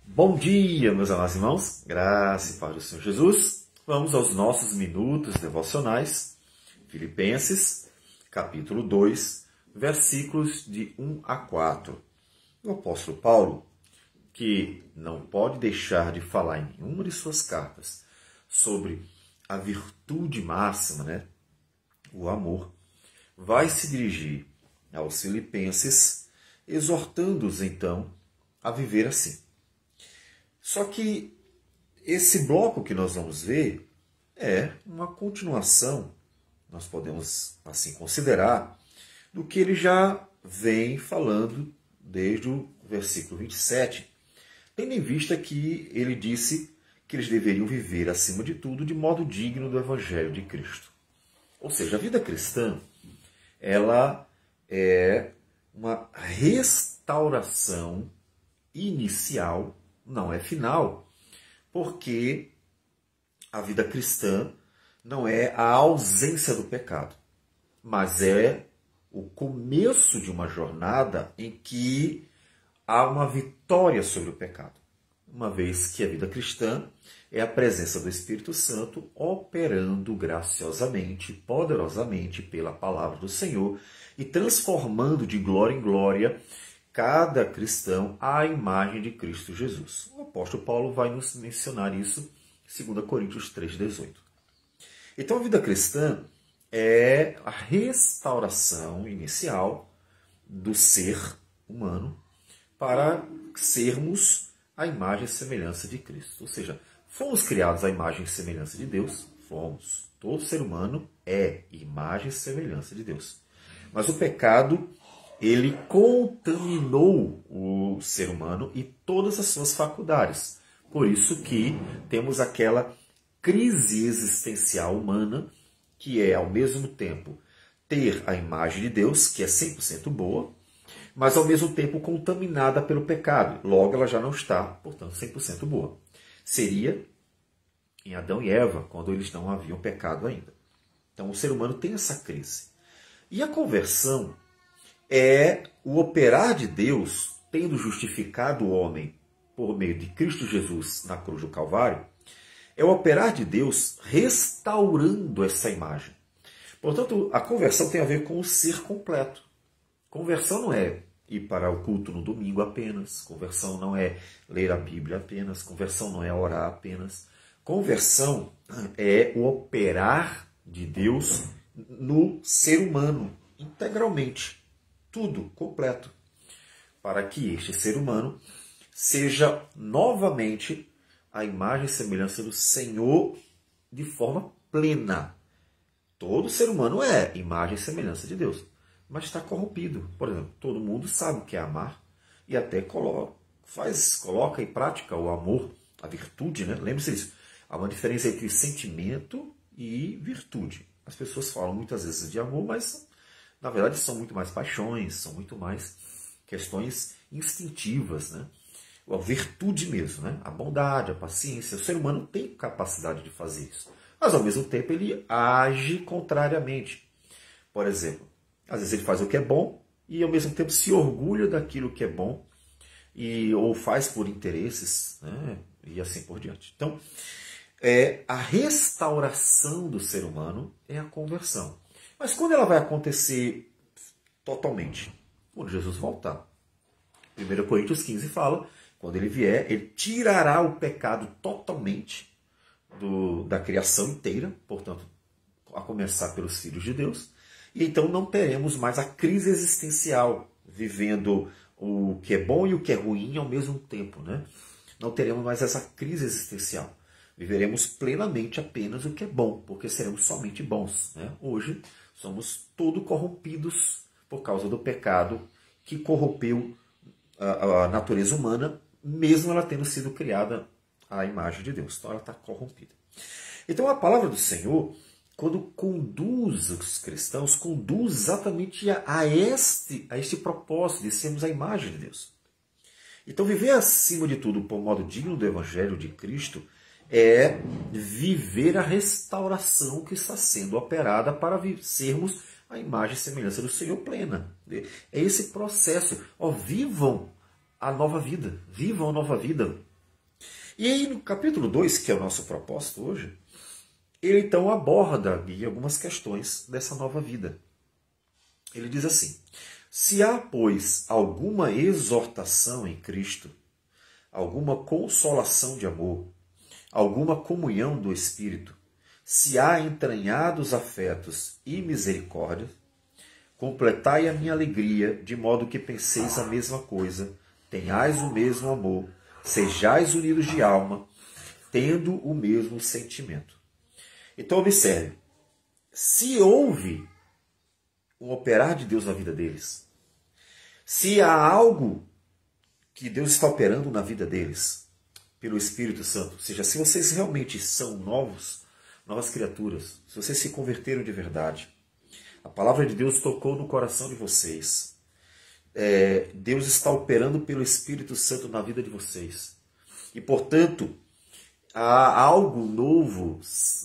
Bom dia, meus amados irmãos, graça e paz do Senhor Jesus. Vamos aos nossos minutos devocionais. Filipenses, capítulo 2, versículos de 1 a 4. O apóstolo Paulo, que não pode deixar de falar em nenhuma de suas cartas sobre a virtude máxima, o amor, vai se dirigir aos filipenses, exortando-os então a viver assim. Só que esse bloco que nós vamos ver é uma continuação, nós podemos assim considerar, do que ele já vem falando desde o versículo 27, tendo em vista que ele disse que eles deveriam viver, acima de tudo, de modo digno do Evangelho de Cristo. Ou seja, a vida cristã, ela é uma restauração inicial, não é final, porque a vida cristã não é a ausência do pecado, mas é o começo de uma jornada em que há uma vitória sobre o pecado, uma vez que a vida cristã é a presença do Espírito Santo operando graciosamente, poderosamente pela palavra do Senhor e transformando de glória em glória cada cristão à imagem de Cristo Jesus. O apóstolo Paulo vai nos mencionar isso em 2 Coríntios 3,18. Então a vida cristã é a restauração inicial do ser humano para sermos a imagem e semelhança de Cristo. Ou seja, fomos criados à imagem e semelhança de Deus, fomos. Todo ser humano é imagem e semelhança de Deus. Mas o pecado, ele contaminou o ser humano e todas as suas faculdades. Por isso que temos aquela crise existencial humana, que é, ao mesmo tempo, ter a imagem de Deus, que é 100% boa, mas, ao mesmo tempo, contaminada pelo pecado. Logo, ela já não está, portanto, 100% boa. Seria em Adão e Eva, quando eles não haviam pecado ainda. Então, o ser humano tem essa crise. E a conversão é o operar de Deus, tendo justificado o homem por meio de Cristo Jesus na cruz do Calvário, é o operar de Deus restaurando essa imagem. Portanto, a conversão tem a ver com o ser completo. Conversão não é ir para o culto no domingo apenas, conversão não é ler a Bíblia apenas, conversão não é orar apenas. Conversão é o operar de Deus no ser humano, integralmente. Tudo completo, para que este ser humano seja novamente a imagem e semelhança do Senhor de forma plena. Todo ser humano é imagem e semelhança de Deus, mas está corrompido. Por exemplo, todo mundo sabe o que é amar e até coloca em prática o amor, a virtude, né? Lembre-se disso. Há uma diferença entre sentimento e virtude. As pessoas falam muitas vezes de amor, mas na verdade são muito mais paixões, são muito mais questões instintivas, né? A virtude mesmo, né? A bondade, a paciência. O ser humano tem capacidade de fazer isso, mas ao mesmo tempo ele age contrariamente. Por exemplo, às vezes ele faz o que é bom e ao mesmo tempo se orgulha daquilo que é bom ou faz por interesses, né? E assim por diante. Então, a restauração do ser humano é a conversão. Mas quando ela vai acontecer totalmente? Quando Jesus voltar. 1 Coríntios 15 fala, quando ele vier, ele tirará o pecado totalmente da criação inteira, portanto, a começar pelos filhos de Deus, e então não teremos mais a crise existencial, vivendo o que é bom e o que é ruim ao mesmo tempo, né? Não teremos mais essa crise existencial. Viveremos plenamente apenas o que é bom, porque seremos somente bons, né? Hoje somos todos corrompidos por causa do pecado que corrompeu a natureza humana, mesmo ela tendo sido criada à imagem de Deus. Então ela está corrompida. Então a palavra do Senhor, quando conduz os cristãos, conduz exatamente a este propósito de sermos a imagem de Deus. Então viver acima de tudo por modo digno do Evangelho de Cristo é viver a restauração que está sendo operada para sermos a imagem e semelhança do Senhor plena. É esse processo. Vivam a nova vida. Vivam a nova vida. E aí no capítulo 2, que é o nosso propósito hoje, ele então aborda ali algumas questões dessa nova vida. Ele diz assim: se há, pois, alguma exortação em Cristo, alguma consolação de amor, alguma comunhão do Espírito, se há entranhados afetos e misericórdia, completai a minha alegria, de modo que penseis a mesma coisa, tenhais o mesmo amor, sejais unidos de alma, tendo o mesmo sentimento. Então observe, se houve um operar de Deus na vida deles, se há algo que Deus está operando na vida deles, pelo Espírito Santo, ou seja, se vocês realmente são novas criaturas, se vocês se converteram de verdade, a palavra de Deus tocou no coração de vocês, Deus está operando pelo Espírito Santo na vida de vocês, e portanto, há algo novo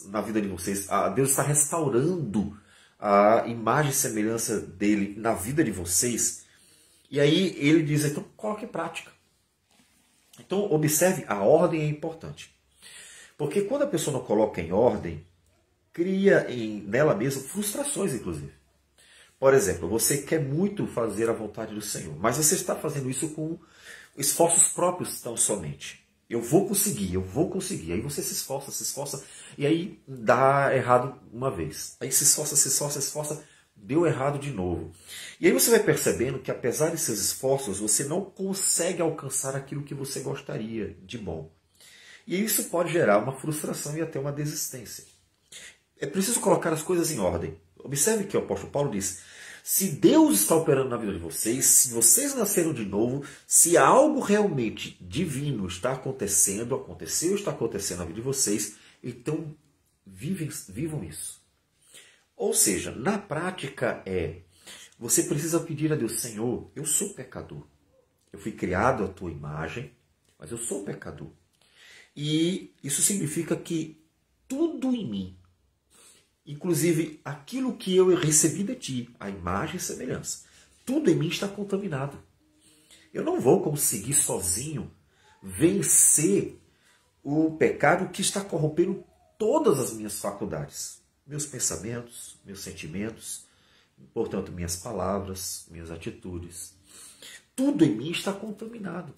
na vida de vocês, Deus está restaurando a imagem e semelhança dele na vida de vocês, e aí ele diz, então coloque em prática. Então observe, a ordem é importante. Porque quando a pessoa não coloca em ordem, cria nela mesma frustrações, inclusive. Por exemplo, você quer muito fazer a vontade do Senhor, mas você está fazendo isso com esforços próprios tão somente. Eu vou conseguir. Aí você se esforça, e aí dá errado uma vez. Aí se esforça, deu errado de novo. E aí você vai percebendo que apesar de seus esforços, você não consegue alcançar aquilo que você gostaria de bom. E isso pode gerar uma frustração e até uma desistência. É preciso colocar as coisas em ordem. Observe que o apóstolo Paulo diz, se Deus está operando na vida de vocês, se vocês nasceram de novo, se algo realmente divino está acontecendo na vida de vocês, então vivam isso. Ou seja, na prática você precisa pedir a Deus, Senhor, eu sou pecador. Eu fui criado à tua imagem, mas eu sou pecador. E isso significa que tudo em mim, inclusive aquilo que eu recebi de ti, a imagem e semelhança, tudo em mim está contaminado. Eu não vou conseguir sozinho vencer o pecado que está corrompendo todas as minhas faculdades. Meus pensamentos, meus sentimentos, portanto, minhas palavras, minhas atitudes. Tudo em mim está contaminado.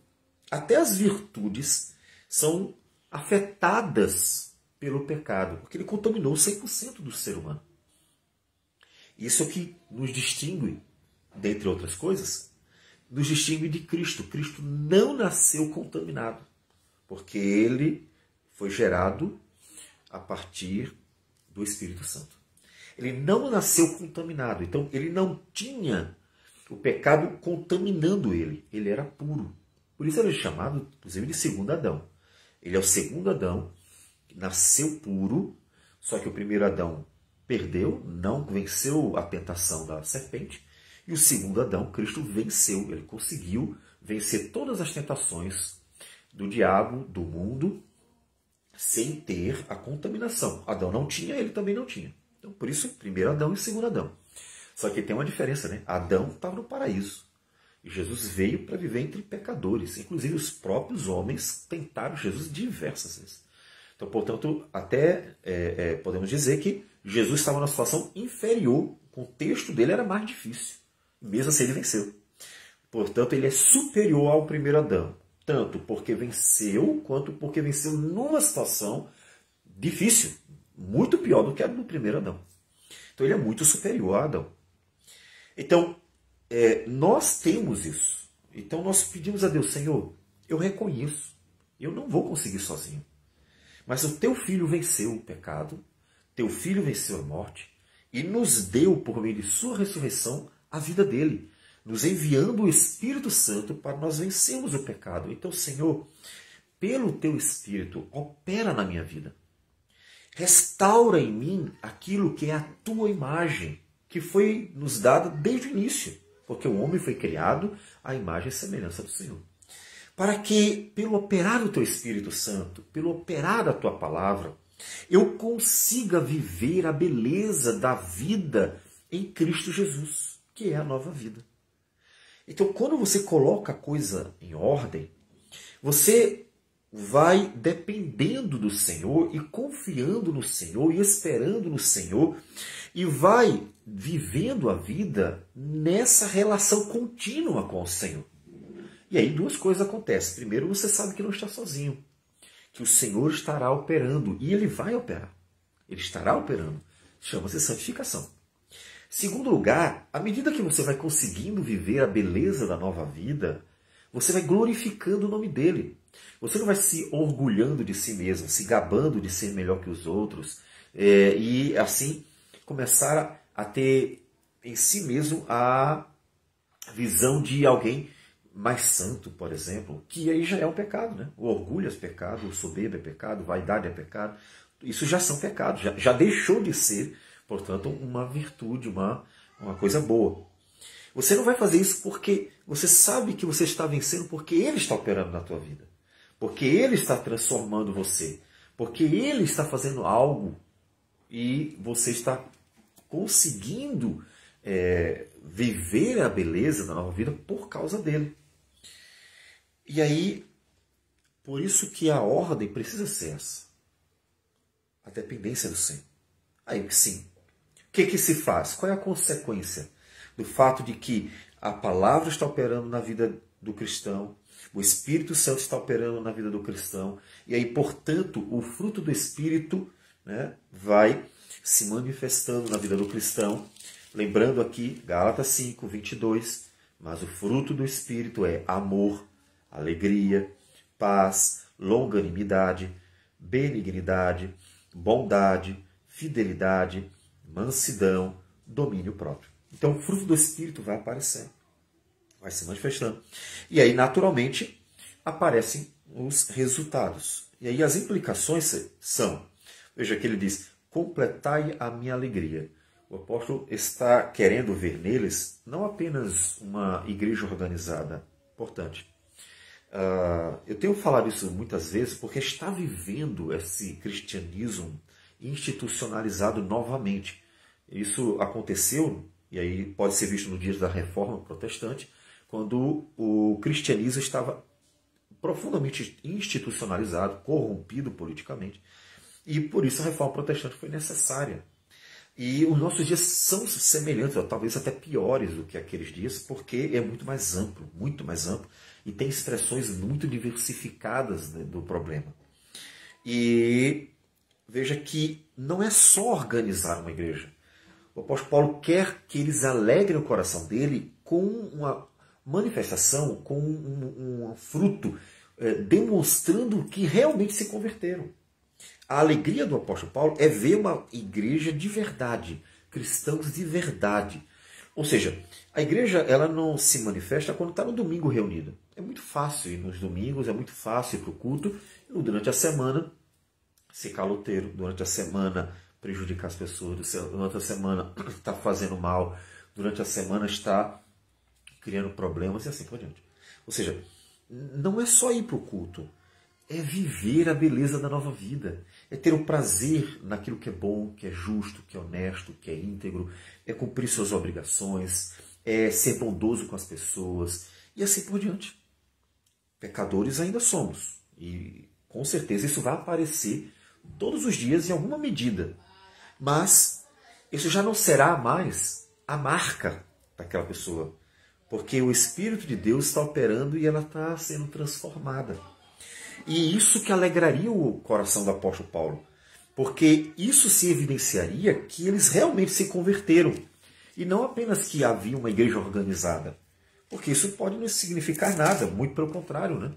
Até as virtudes são afetadas pelo pecado, porque ele contaminou 100% do ser humano. Isso é o que nos distingue, dentre outras coisas, nos distingue de Cristo. Cristo não nasceu contaminado, porque ele foi gerado a partir do Espírito Santo. Ele não nasceu contaminado, então ele não tinha o pecado contaminando ele. Ele era puro. Por isso ele é chamado, inclusive, de segundo Adão. Ele é o segundo Adão, que nasceu puro, só que o primeiro Adão perdeu, não venceu a tentação da serpente, e o segundo Adão, Cristo, venceu. Ele conseguiu vencer todas as tentações do diabo, do mundo, sem ter a contaminação. Adão não tinha, ele também não tinha. Então, por isso, primeiro Adão e segundo Adão. Só que tem uma diferença, né? Adão estava no paraíso. E Jesus veio para viver entre pecadores. Inclusive, os próprios homens tentaram Jesus diversas vezes. Então, portanto, até podemos dizer que Jesus estava numa situação inferior. O contexto dele era mais difícil. Mesmo assim, ele venceu. Portanto, ele é superior ao primeiro Adão. Tanto porque venceu, quanto porque venceu numa situação difícil. Muito pior do que a do primeiro Adão. Então, ele é muito superior a Adão. Então, nós temos isso. Então nós pedimos a Deus, Senhor, eu reconheço, eu não vou conseguir sozinho. Mas o teu filho venceu o pecado, teu filho venceu a morte e nos deu, por meio de sua ressurreição, a vida dele, nos enviando o Espírito Santo para nós vencermos o pecado. Então, Senhor, pelo teu Espírito, opera na minha vida. Restaura em mim aquilo que é a tua imagem, que foi nos dada desde o início. Porque o homem foi criado à imagem e semelhança do Senhor. Para que, pelo operar do teu Espírito Santo, pelo operar da tua palavra, eu consiga viver a beleza da vida em Cristo Jesus, que é a nova vida. Então, quando você coloca a coisa em ordem, você vai dependendo do Senhor e confiando no Senhor e esperando no Senhor e vai vivendo a vida nessa relação contínua com o Senhor. E aí duas coisas acontecem. Primeiro, você sabe que não está sozinho, que o Senhor estará operando e Ele vai operar. Ele estará operando. Chama-se santificação. Segundo lugar, à medida que você vai conseguindo viver a beleza da nova vida, você vai glorificando o nome dele. Você não vai se orgulhando de si mesmo, se gabando de ser melhor que os outros, e assim começar a ter em si mesmo a visão de alguém mais santo, por exemplo, que aí já é um pecado, né? O orgulho é pecado, o soberbo é pecado, vaidade é pecado. Isso já são pecados, já deixou de ser, portanto, uma virtude, uma coisa boa. Você não vai fazer isso porque você sabe que você está vencendo, porque Ele está operando na tua vida. Porque Ele está transformando você. Porque Ele está fazendo algo e você está conseguindo viver a beleza da nova vida por causa dele. E aí, por isso que a ordem precisa ser essa. A dependência do Senhor. Aí sim. O que se faz? Qual é a consequência do fato de que a palavra está operando na vida do cristão, o Espírito Santo está operando na vida do cristão, e aí, portanto, o fruto do Espírito, né, vai se manifestando na vida do cristão. Lembrando aqui, Gálatas 5, 22, mas o fruto do Espírito é amor, alegria, paz, longanimidade, benignidade, bondade, fidelidade, mansidão, domínio próprio. Então o fruto do Espírito vai aparecendo, vai se manifestando. E aí, naturalmente, aparecem os resultados. E aí as implicações são, veja que ele diz, completai a minha alegria. O apóstolo está querendo ver neles não apenas uma igreja organizada, importante. Eu tenho falado isso muitas vezes porque está vivendo esse cristianismo institucionalizado novamente. Isso aconteceu, e aí pode ser visto no dia da Reforma Protestante, quando o cristianismo estava profundamente institucionalizado, corrompido politicamente, e por isso a Reforma Protestante foi necessária. E os nossos dias são semelhantes, ou talvez até piores do que aqueles dias, porque é muito mais amplo, e tem expressões muito diversificadas, né, do problema. E veja que não é só organizar uma igreja. O apóstolo Paulo quer que eles alegrem o coração dele com uma manifestação, com um fruto, demonstrando que realmente se converteram. A alegria do apóstolo Paulo é ver uma igreja de verdade, cristãos de verdade. Ou seja, a igreja ela não se manifesta quando está no domingo reunida. É muito fácil ir nos domingos, é muito fácil ir para o culto, e durante a semana ser caloteiro, durante a semana prejudicar as pessoas, durante a semana está fazendo mal, durante a semana está criando problemas e assim por diante. Ou seja, não é só ir para o culto, é viver a beleza da nova vida, é ter o prazer naquilo que é bom, que é justo, que é honesto, que é íntegro, é cumprir suas obrigações, é ser bondoso com as pessoas e assim por diante. Pecadores ainda somos e com certeza isso vai aparecer todos os dias em alguma medida, mas isso já não será mais a marca daquela pessoa, porque o Espírito de Deus está operando e ela está sendo transformada. E isso que alegraria o coração do apóstolo Paulo, porque isso se evidenciaria que eles realmente se converteram, e não apenas que havia uma igreja organizada, porque isso pode não significar nada, muito pelo contrário, né?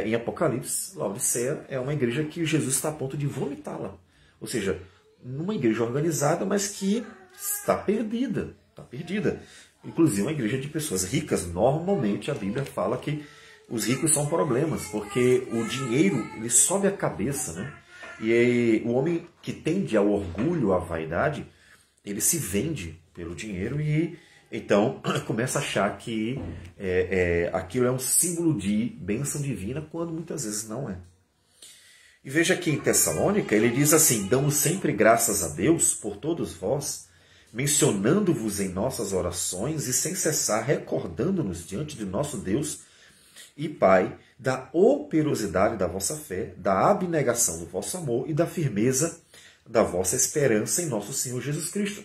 Em Apocalipse, Laodiceia é uma igreja que Jesus está a ponto de vomitá-la, ou seja, numa igreja organizada, mas que está perdida, inclusive uma igreja de pessoas ricas. Normalmente a Bíblia fala que os ricos são problemas, porque o dinheiro ele sobe a cabeça, né? E aí, o homem que tende ao orgulho, à vaidade, ele se vende pelo dinheiro e então começa a achar que aquilo é um símbolo de bênção divina, quando muitas vezes não é. E veja aqui em Tessalônica, ele diz assim, damos sempre graças a Deus por todos vós, mencionando-vos em nossas orações e sem cessar recordando-nos diante de nosso Deus e Pai da operosidade da vossa fé, da abnegação do vosso amor e da firmeza da vossa esperança em nosso Senhor Jesus Cristo.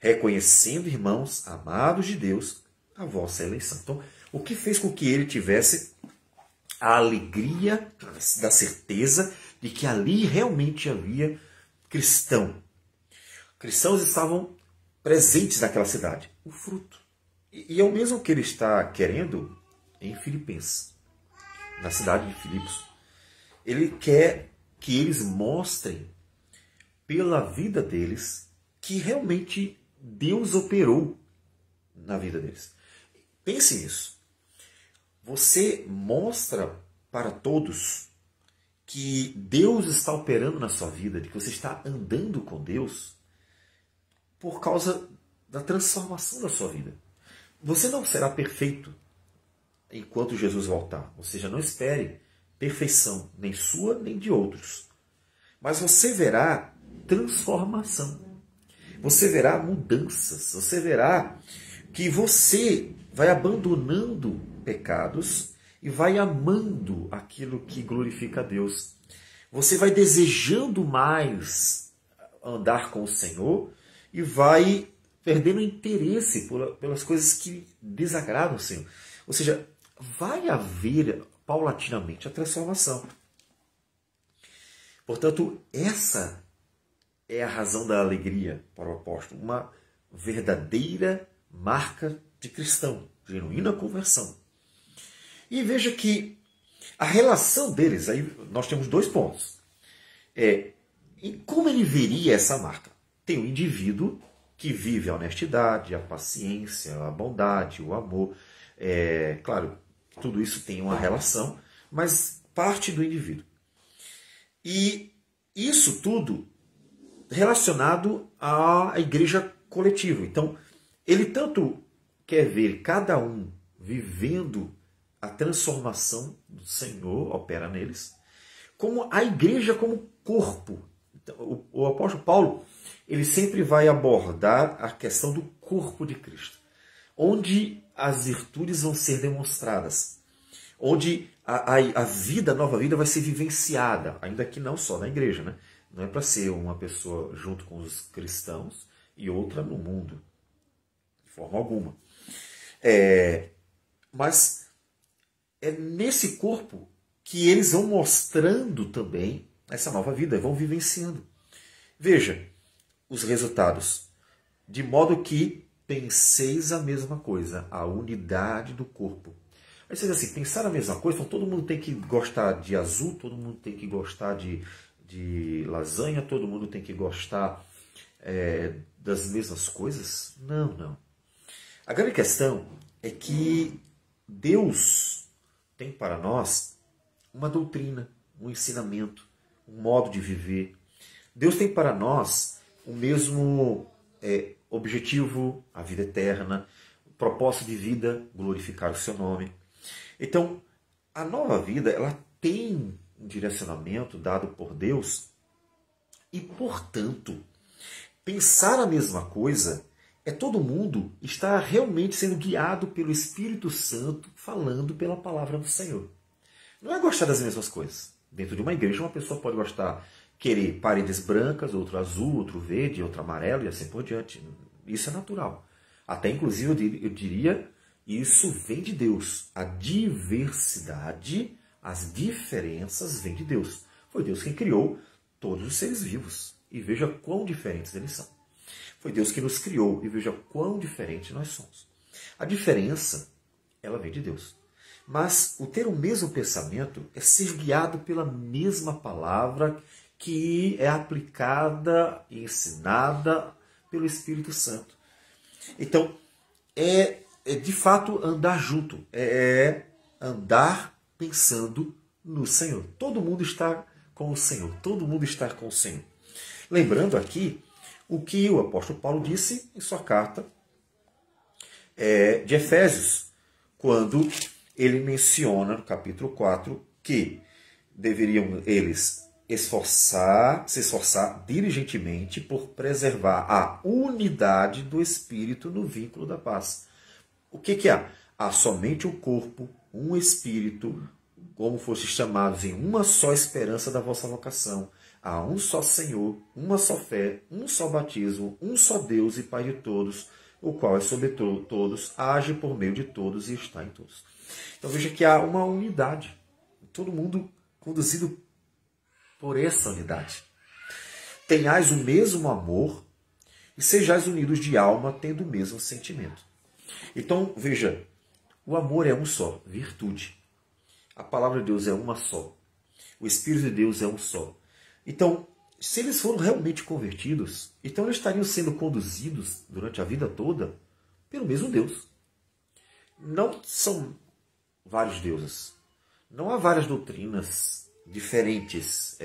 Reconhecendo, irmãos, amados de Deus, a vossa eleição. Então, o que fez com que ele tivesse a alegria da certeza de que ali realmente havia cristão. Cristãos estavam presentes naquela cidade. O fruto. E é o mesmo que ele está querendo em Filipenses, na cidade de Filipos. Ele quer que eles mostrem pela vida deles que realmente Deus operou na vida deles. Pense nisso. Você mostra para todos que Deus está operando na sua vida, de que você está andando com Deus por causa da transformação da sua vida. Você não será perfeito enquanto Jesus voltar. Ou seja, não espere perfeição, nem sua, nem de outros. Mas você verá transformação. Você verá mudanças. Você verá que você vai abandonando pecados e vai amando aquilo que glorifica a Deus. Você vai desejando mais andar com o Senhor e vai perdendo interesse pelas coisas que desagradam o Senhor. Ou seja, vai haver paulatinamente a transformação. Portanto, essa é a razão da alegria para o apóstolo. Uma verdadeira marca de cristão, genuína conversão. E veja que a relação deles, aí nós temos dois pontos. E como ele veria essa marca? Tem o indivíduo que vive a honestidade, a paciência, a bondade, o amor. Claro, tudo isso tem uma relação, mas parte do indivíduo. E isso tudo relacionado à igreja coletiva. Então, ele tanto quer ver cada um vivendo a transformação do Senhor, opera neles, como a igreja como corpo. Então, o apóstolo Paulo, ele sempre vai abordar a questão do corpo de Cristo, onde as virtudes vão ser demonstradas, onde a vida, a nova vida vai ser vivenciada, ainda que não só na igreja, né? Não é para ser uma pessoa junto com os cristãos e outra no mundo, de forma alguma. Mas é nesse corpo que eles vão mostrando também essa nova vida, vão vivenciando. Veja os resultados. De modo que penseis a mesma coisa, a unidade do corpo. Aí você diz assim, pensar a mesma coisa, então todo mundo tem que gostar de azul, todo mundo tem que gostar de lasanha, todo mundo tem que gostar das mesmas coisas? Não. A grande questão é que Deus tem para nós uma doutrina, um ensinamento, um modo de viver. Deus tem para nós o mesmo objetivo, a vida eterna, o propósito de vida, glorificar o seu nome. Então, a nova vida, ela tem um direcionamento dado por Deus e, portanto, pensar a mesma coisa é todo mundo estar realmente sendo guiado pelo Espírito Santo, falando pela palavra do Senhor. Não é gostar das mesmas coisas. Dentro de uma igreja, uma pessoa pode querer paredes brancas, outro azul, outro verde, outro amarelo e assim por diante. Isso é natural. Até, inclusive, eu diria, isso vem de Deus. A diversidade, as diferenças vêm de Deus. Foi Deus quem criou todos os seres vivos. E veja quão diferentes eles são. Foi Deus que nos criou e veja quão diferentes nós somos. A diferença, ela vem de Deus. Mas o ter o mesmo pensamento é ser guiado pela mesma palavra que é aplicada e ensinada pelo Espírito Santo. Então, de fato andar junto, andar pensando no Senhor. Todo mundo está com o Senhor, todo mundo está com o Senhor. Lembrando aqui o que o apóstolo Paulo disse em sua carta de Efésios, quando ele menciona no capítulo 4 que deveriam eles se esforçar diligentemente por preservar a unidade do Espírito no vínculo da paz. O que há? Há somente o corpo, um Espírito, como fostes chamados em uma só esperança da vossa vocação. Há um só Senhor, uma só fé, um só batismo, um só Deus e Pai de todos, o qual é sobre todos, age por meio de todos e está em todos. Então veja que há uma unidade. Todo mundo conduzido por essa unidade. Tenhais o mesmo amor e sejais unidos de alma, tendo o mesmo sentimento. Então, veja, o amor é um só, virtude. A palavra de Deus é uma só. O Espírito de Deus é um só. Então, se eles foram realmente convertidos, então eles estariam sendo conduzidos durante a vida toda pelo mesmo Deus. Não são vários deuses. Não há várias doutrinas diferentes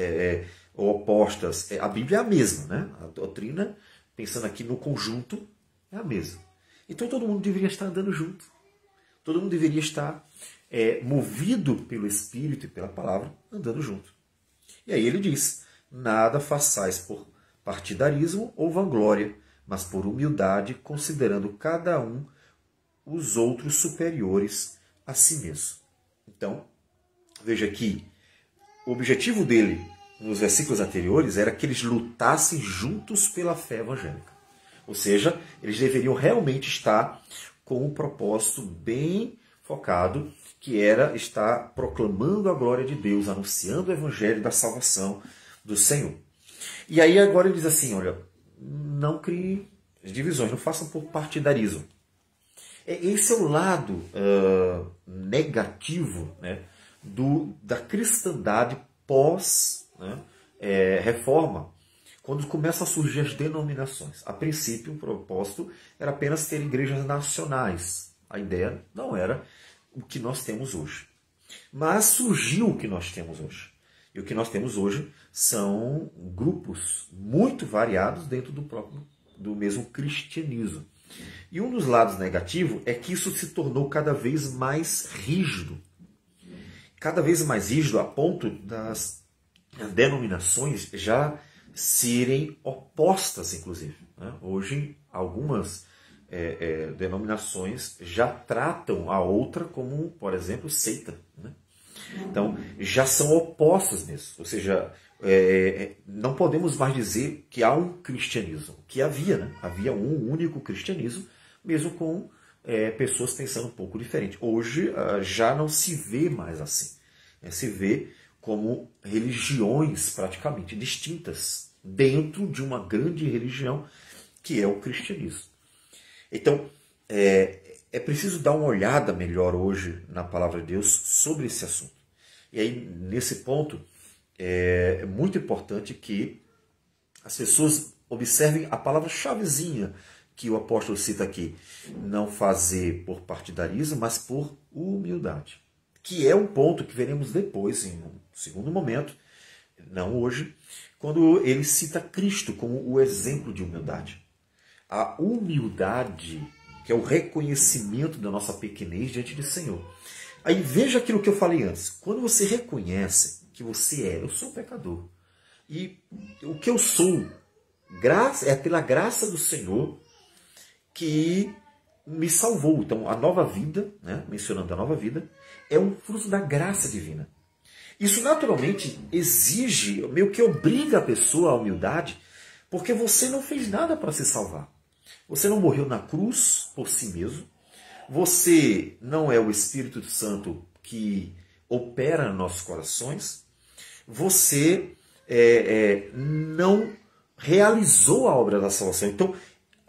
ou opostas. A Bíblia é a mesma, né? A doutrina, pensando aqui no conjunto, é a mesma. Então todo mundo deveria estar andando junto. Todo mundo deveria estar movido pelo Espírito e pela palavra, andando junto. E aí ele diz, nada façais por partidarismo ou vanglória, mas por humildade, considerando cada um os outros superiores a si mesmo. Então, veja que o objetivo dele, nos versículos anteriores, era que eles lutassem juntos pela fé evangélica. Ou seja, eles deveriam realmente estar com um propósito bem focado, que era estar proclamando a glória de Deus, anunciando o evangelho da salvação do Senhor. E aí agora ele diz assim, olha, não crie divisões, não façam por partidarismo. Esse é o lado negativo, né, da cristandade pós-reforma, quando começam a surgir as denominações. A princípio, o propósito era apenas ter igrejas nacionais. A ideia não era o que nós temos hoje. Mas surgiu o que nós temos hoje. E o que nós temos hoje são grupos muito variados dentro do mesmo cristianismo. E um dos lados negativos é que isso se tornou cada vez mais rígido. Cada vez mais rígido a ponto das denominações já serem opostas, inclusive. Hoje, algumas denominações já tratam a outra como, por exemplo, seita. Então, já são opostas mesmo. Ou seja, não podemos mais dizer que há um cristianismo. Que havia, né? Havia um único cristianismo, mesmo com pessoas pensando um pouco diferente. Hoje já não se vê mais assim. Se vê como religiões praticamente distintas dentro de uma grande religião que é o cristianismo. Então, é preciso dar uma olhada melhor hoje na palavra de Deus sobre esse assunto. E aí, nesse ponto, é muito importante que as pessoas observem a palavra-chavezinha que o apóstolo cita aqui. Não fazer por partidarismo, mas por humildade. Que é um ponto que veremos depois, em um segundo momento, não hoje, quando ele cita Cristo como o exemplo de humildade. A humildade, que é o reconhecimento da nossa pequenez diante do Senhor. Aí veja aquilo que eu falei antes. Quando você reconhece que você eu sou pecador, e o que eu sou é pela graça do Senhor que me salvou. Então, a nova vida, né, mencionando a nova vida, é um fruto da graça divina. Isso naturalmente exige, meio que obriga a pessoa à humildade, porque você não fez nada para se salvar. Você não morreu na cruz por si mesmo. Você não é o Espírito Santo que opera nos nossos corações. Você não realizou a obra da salvação. Então,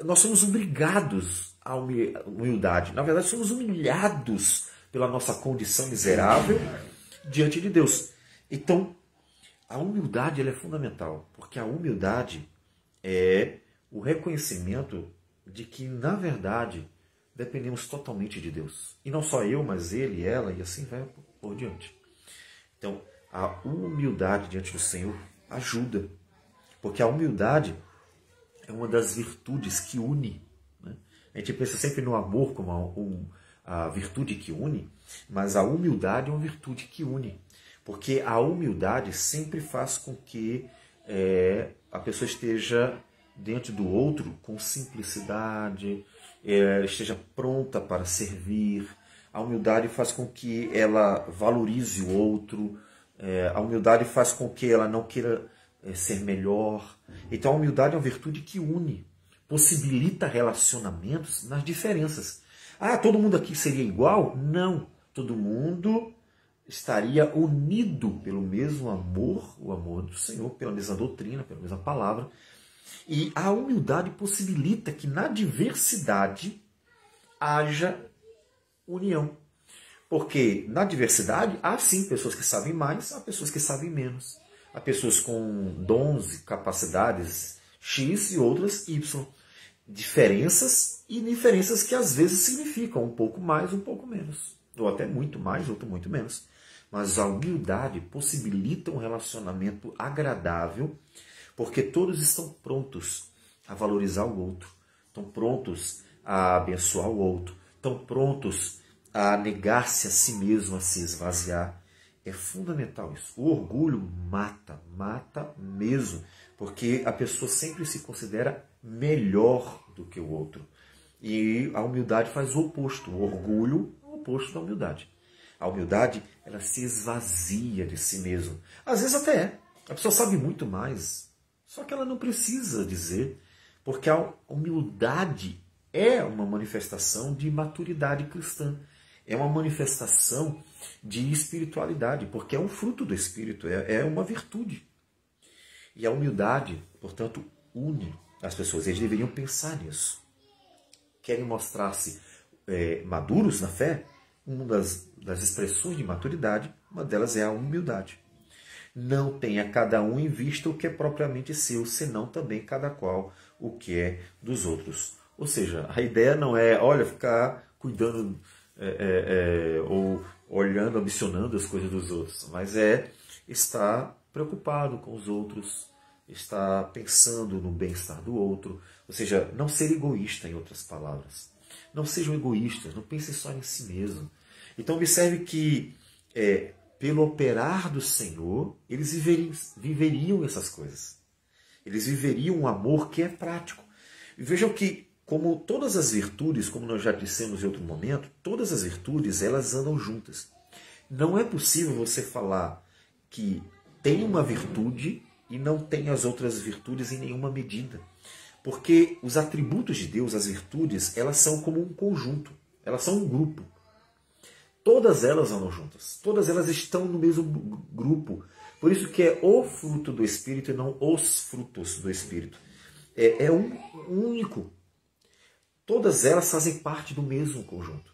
nós somos obrigados à humildade. Na verdade, somos humilhados pela nossa condição miserável diante de Deus. Então, a humildade ela é fundamental, porque a humildade é o reconhecimento de que, na verdade, dependemos totalmente de Deus. E não só eu, mas ele, ela, e assim vai por diante. Então, a humildade diante do Senhor ajuda, porque a humildade é uma das virtudes que une. Né? A gente pensa sempre no amor como a virtude que une, mas a humildade é uma virtude que une. Porque a humildade sempre faz com que a pessoa esteja diante do outro com simplicidade, esteja pronta para servir, A humildade faz com que ela valorize o outro. A humildade faz com que ela não queira ser melhor. Então a humildade é uma virtude que une, possibilita relacionamentos nas diferenças. Ah, todo mundo aqui seria igual? Não. Todo mundo estaria unido pelo mesmo amor, o amor do Senhor, pela mesma doutrina, pela mesma palavra. E a humildade possibilita que na diversidade haja união. Porque na diversidade há sim pessoas que sabem mais, há pessoas que sabem menos. Há pessoas com dons e capacidades X e outras Y. Diferenças e diferenças que às vezes significam um pouco mais, um pouco menos. Ou até muito mais, ou muito menos. Mas a humildade possibilita um relacionamento agradável, porque todos estão prontos a valorizar o outro, estão prontos a abençoar o outro, estão prontos a negar-se a si mesmo, a se esvaziar. É fundamental isso. O orgulho mata mesmo, porque a pessoa sempre se considera melhor do que o outro. E a humildade faz o oposto. O orgulho é o oposto da humildade. A humildade, ela se esvazia de si mesma. Às vezes até é. A pessoa sabe muito mais, só que ela não precisa dizer, porque a humildade é uma manifestação de maturidade cristã. É uma manifestação de espiritualidade, porque é um fruto do Espírito, é uma virtude. E a humildade, portanto, une as pessoas. Eles deveriam pensar nisso. Querem mostrar-se maduros na fé? Uma das expressões de maturidade, uma delas é a humildade. Não tenha cada um em vista o que é propriamente seu, senão também cada qual o que é dos outros. Ou seja, a ideia não é, ficar cuidando ou olhando, ambicionando as coisas dos outros, mas é estar preocupado com os outros, estar pensando no bem-estar do outro, ou seja, não ser egoísta, em outras palavras. Não sejam egoístas, não pensem só em si mesmo. Então observe que pelo operar do Senhor, eles viveriam essas coisas. Eles viveriam um amor que é prático. E vejam que, como todas as virtudes, como nós já dissemos em outro momento, todas as virtudes, elas andam juntas. Não é possível você falar que tem uma virtude e não tem as outras virtudes em nenhuma medida. Porque os atributos de Deus, as virtudes, elas são como um conjunto. Elas são um grupo. Todas elas andam juntas. Todas elas estão no mesmo grupo. Por isso que é o fruto do Espírito e não os frutos do Espírito. É um único. Todas elas fazem parte do mesmo conjunto.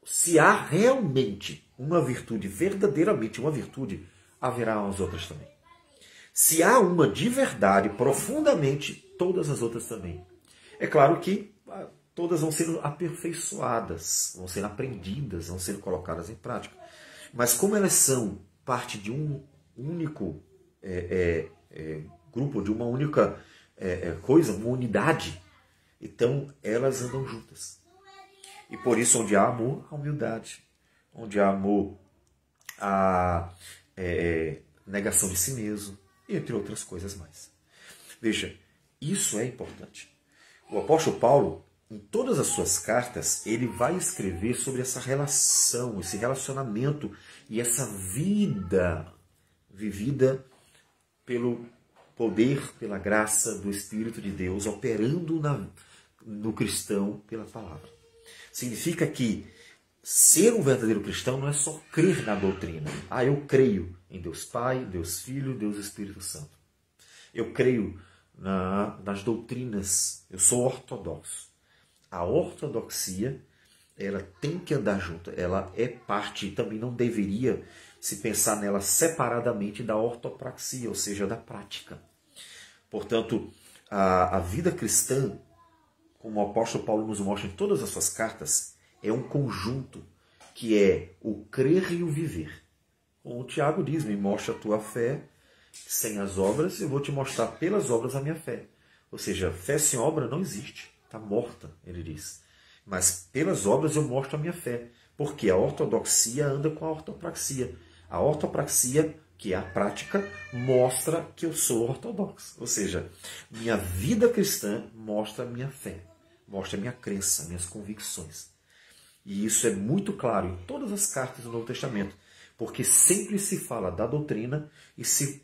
Se há realmente uma virtude, verdadeiramente uma virtude, haverá as outras também. Se há uma de verdade, profundamente, todas as outras também. É claro que todas vão ser aperfeiçoadas, vão ser aprendidas, vão ser colocadas em prática. Mas como elas são parte de um único grupo, de uma única coisa, uma unidade, então elas andam juntas. E por isso, onde há amor, há humildade. Onde há amor, há negação de si mesmo, entre outras coisas mais. Veja, isso é importante. O apóstolo Paulo, em todas as suas cartas, ele vai escrever sobre essa relação, esse relacionamento e essa vida vivida pelo poder, pela graça do Espírito de Deus, operando no cristão pela palavra. Significa que ser um verdadeiro cristão não é só crer na doutrina. Eu creio em Deus Pai, Deus Filho, Deus Espírito Santo. Eu creio nas doutrinas, eu sou ortodoxo. A ortodoxia, ela tem que andar junto, ela é parte, também não deveria se pensar nela separadamente da ortopraxia, ou seja, da prática. Portanto, a vida cristã, como o apóstolo Paulo nos mostra em todas as suas cartas, é um conjunto que é o crer e o viver. Como o Tiago diz, me mostra a tua fé sem as obras, eu vou te mostrar pelas obras a minha fé. Ou seja, fé sem obra não existe, está morta, ele diz. Mas pelas obras eu mostro a minha fé, porque a ortodoxia anda com a ortopraxia. A ortopraxia, que é a prática, mostra que eu sou ortodoxo. Ou seja, minha vida cristã mostra a minha fé, mostra a minha crença, minhas convicções. E isso é muito claro em todas as cartas do Novo Testamento, porque sempre se fala da doutrina e se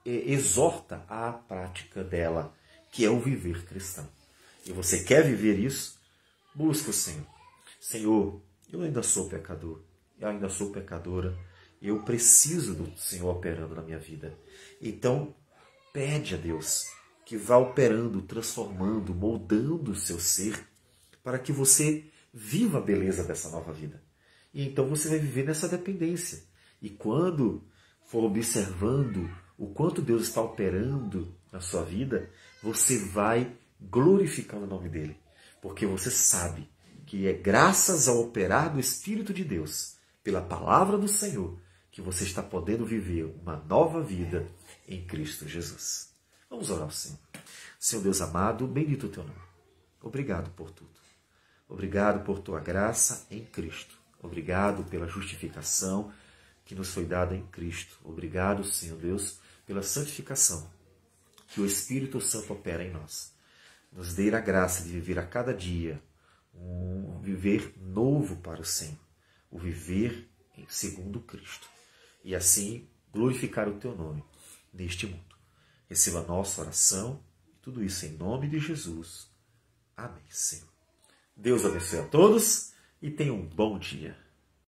exorta à prática dela, que é o viver cristão. E você quer viver isso? Busca o Senhor. Senhor, eu ainda sou pecador, eu ainda sou pecadora, eu preciso do Senhor operando na minha vida. Então, pede a Deus que vá operando, transformando, moldando o seu ser para que você viva a beleza dessa nova vida. E então você vai viver nessa dependência. E quando for observando o quanto Deus está operando na sua vida, você vai glorificando o nome dele. Porque você sabe que é graças ao operar do Espírito de Deus, pela palavra do Senhor, que você está podendo viver uma nova vida em Cristo Jesus. Vamos orar ao Senhor. Senhor Deus amado, bendito o teu nome. Obrigado por tudo. Obrigado por tua graça em Cristo. Obrigado pela justificação que nos foi dada em Cristo. Obrigado, Senhor Deus, pela santificação que o Espírito Santo opera em nós. Nos dê a graça de viver a cada dia um viver novo para o Senhor, o viver segundo Cristo. E assim glorificar o teu nome neste mundo. Receba a nossa oração e tudo isso em nome de Jesus. Amém, Senhor. Deus abençoe a todos e tenha um bom dia.